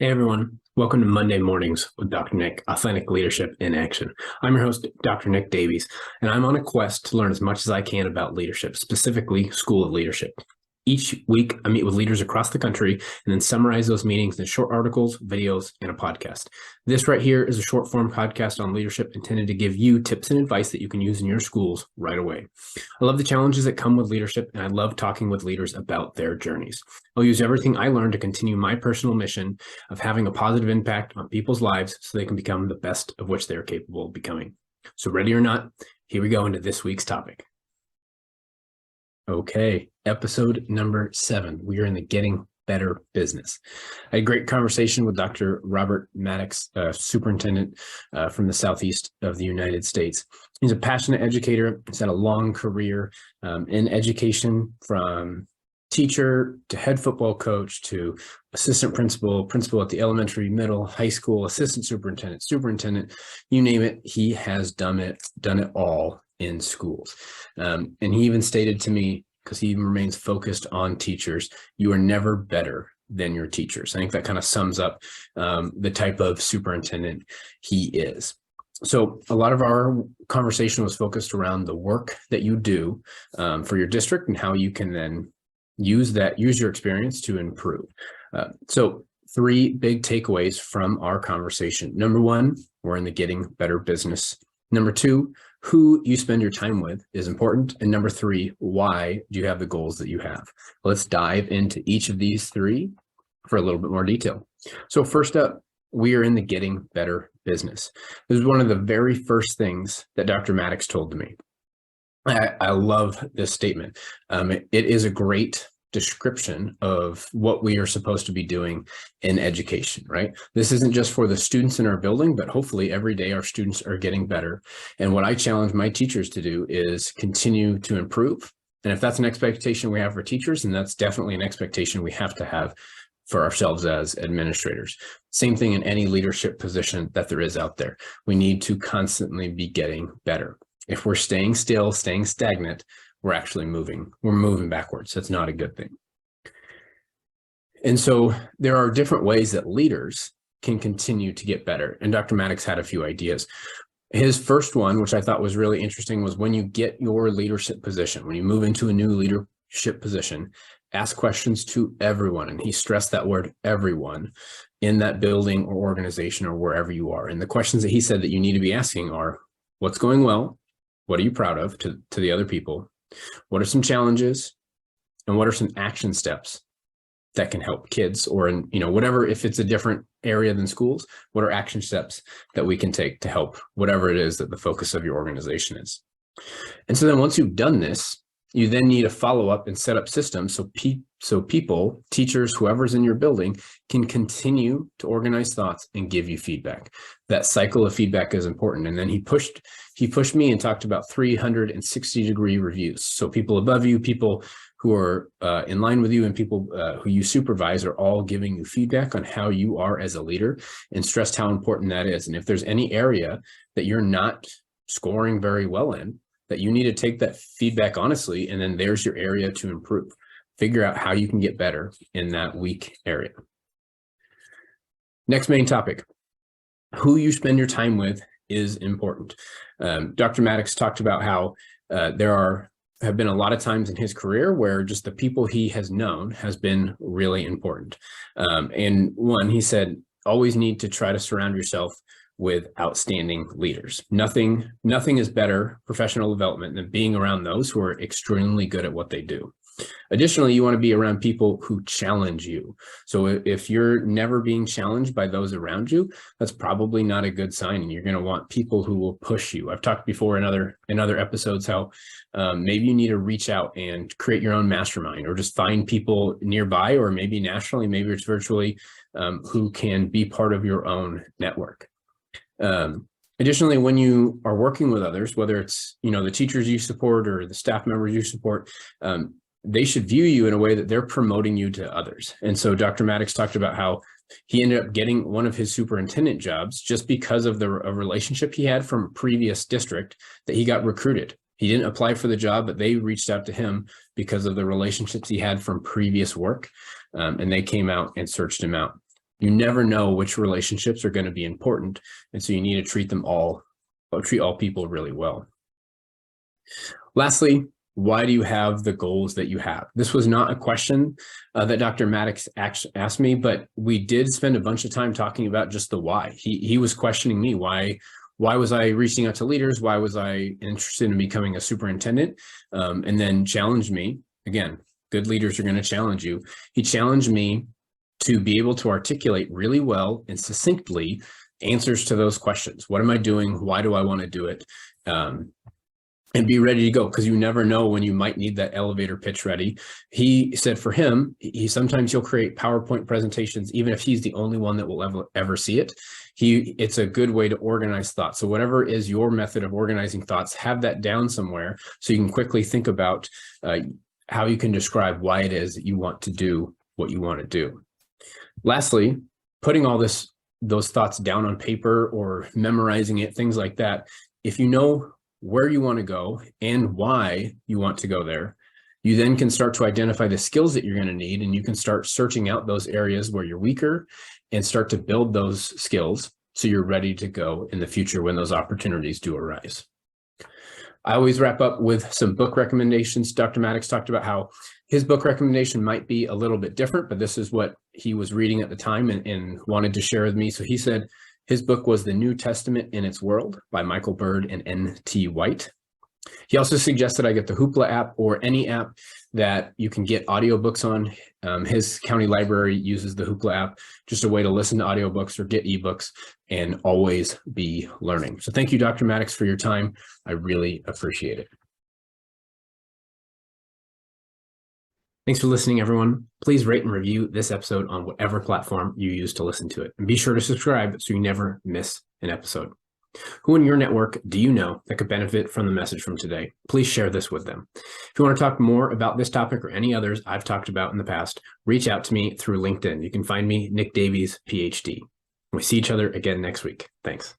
Hey everyone, welcome to Monday Mornings with Dr. Nick, Authentic Leadership in Action. I'm your host, Dr. Nick Davies, and I'm on a quest to learn as much as I can about leadership, specifically School of Leadership. Each week, I meet with leaders across the country and then summarize those meetings in short articles, videos, and a podcast. This right here is a short form podcast on leadership intended to give you tips and advice that you can use in your schools right away. I love the challenges that come with leadership, and I love talking with leaders about their journeys. I'll use everything I learned to continue my personal mission of having a positive impact on people's lives so they can become the best of which they're capable of becoming. So ready or not, here we go into this week's topic. Okay, episode number 7. We are in the Getting Better business. I had a great conversation with Dr. Robert Maddox, superintendent from the southeast of the United States. He's a passionate educator. He's had a long career in education, from teacher to head football coach to assistant principal at the elementary, middle, high school, assistant superintendent, you name it. He has done it all in schools. And he even stated to me, because he remains focused on teachers, you are never better than your teachers. I think that kind of sums up the type of superintendent he is. So a lot of our conversation was focused around the work that you do for your district and how you can then use your experience to improve. So 3 big takeaways from our conversation. Number 1, we're in the Getting Better business. Number 2, who you spend your time with is important. And number 3, why do you have the goals that you have? Let's dive into each of these 3 for a little bit more detail. So first up, we are in the Getting Better business. This is one of the very first things that Dr. Maddox told to me. I love this statement. It is a great description of what we are supposed to be doing in education, right? This isn't just for the students in our building, but hopefully every day our students are getting better. And what I challenge my teachers to do is continue to improve. And if that's an expectation we have for teachers, then that's definitely an expectation we have to have for ourselves as administrators. Same thing in any leadership position that there is out there. We need to constantly be getting better. If we're staying still, staying stagnant, we're actually moving. We're moving backwards. That's not a good thing. And so there are different ways that leaders can continue to get better. And Dr. Maddox had a few ideas. His first one, which I thought was really interesting, was when you get your leadership position, when you move into a new leadership position, ask questions to everyone. And he stressed that word, everyone, in that building or organization or wherever you are. And the questions that he said that you need to be asking are, what's going well? What are you proud of to the other people? What are some challenges? And what are some action steps that can help kids, or in, whatever, if it's a different area than schools, what are action steps that we can take to help whatever it is that the focus of your organization is? And so then once you've done this, you then need to follow up and set up systems so people, teachers, whoever's in your building can continue to organize thoughts and give you feedback. That cycle of feedback is important. And then he pushed me and talked about 360-degree reviews. So people above you, people who are in line with you, and people who you supervise are all giving you feedback on how you are as a leader, and stressed how important that is. And if there's any area that you're not scoring very well in, that you need to take that feedback honestly, and then there's your area to improve. Figure out how you can get better in that weak area. Next main topic, who you spend your time with is important. Dr. Maddox talked about how there have been a lot of times in his career where just the people he has known has been really important. And one, he said, always need to try to surround yourself with outstanding leaders. Nothing is better professional development than being around those who are extremely good at what they do. Additionally, you want to be around people who challenge you. So if you're never being challenged by those around you, that's probably not a good sign. And you're going to want people who will push you. I've talked before in other episodes how maybe you need to reach out and create your own mastermind, or just find people nearby, or maybe nationally, maybe it's virtually, who can be part of your own network. Additionally, when you are working with others, whether it's, the teachers you support or the staff members you support, they should view you in a way that they're promoting you to others. And so Dr. Maddox talked about how he ended up getting one of his superintendent jobs just because of a relationship he had from a previous district that he got recruited. He didn't apply for the job, but they reached out to him because of the relationships he had from previous work. And they came out and searched him out. You never know which relationships are going to be important. And so you need to treat all people really well. Lastly, why do you have the goals that you have? This was not a question that Dr. Maddox asked me, but we did spend a bunch of time talking about just the why. He was questioning me, why was I reaching out to leaders? Why was I interested in becoming a superintendent? And then challenged me. Again, good leaders are going to challenge you. He challenged me to be able to articulate really well and succinctly answers to those questions. What am I doing? Why do I want to do it? And be ready to go, because you never know when you might need that elevator pitch ready. He said for him, sometimes he'll create PowerPoint presentations, even if he's the only one that will ever see it. It's a good way to organize thoughts. So whatever is your method of organizing thoughts, have that down somewhere so you can quickly think about how you can describe why it is that you want to do what you want to do. Lastly, putting all those thoughts down on paper or memorizing it, things like that. If you know where you want to go and why you want to go there, you then can start to identify the skills that you're going to need, and you can start searching out those areas where you're weaker and start to build those skills so you're ready to go in the future when those opportunities do arise. I always wrap up with some book recommendations. Dr. Maddox talked about how his book recommendation might be a little bit different, but this is what he was reading at the time and wanted to share with me. So he said his book was The New Testament in Its World by Michael Bird and N.T. White. He also suggested I get the Hoopla app or any app that you can get audiobooks on. His county library uses the Hoopla app, just a way to listen to audiobooks or get ebooks and always be learning. So thank you, Dr. Maddox, for your time. I really appreciate it. Thanks for listening, everyone. Please rate and review this episode on whatever platform you use to listen to it. And be sure to subscribe so you never miss an episode. Who in your network do you know that could benefit from the message from today? Please share this with them. If you want to talk more about this topic or any others I've talked about in the past, reach out to me through LinkedIn. You can find me, Nick Davies, PhD. We see each other again next week. Thanks.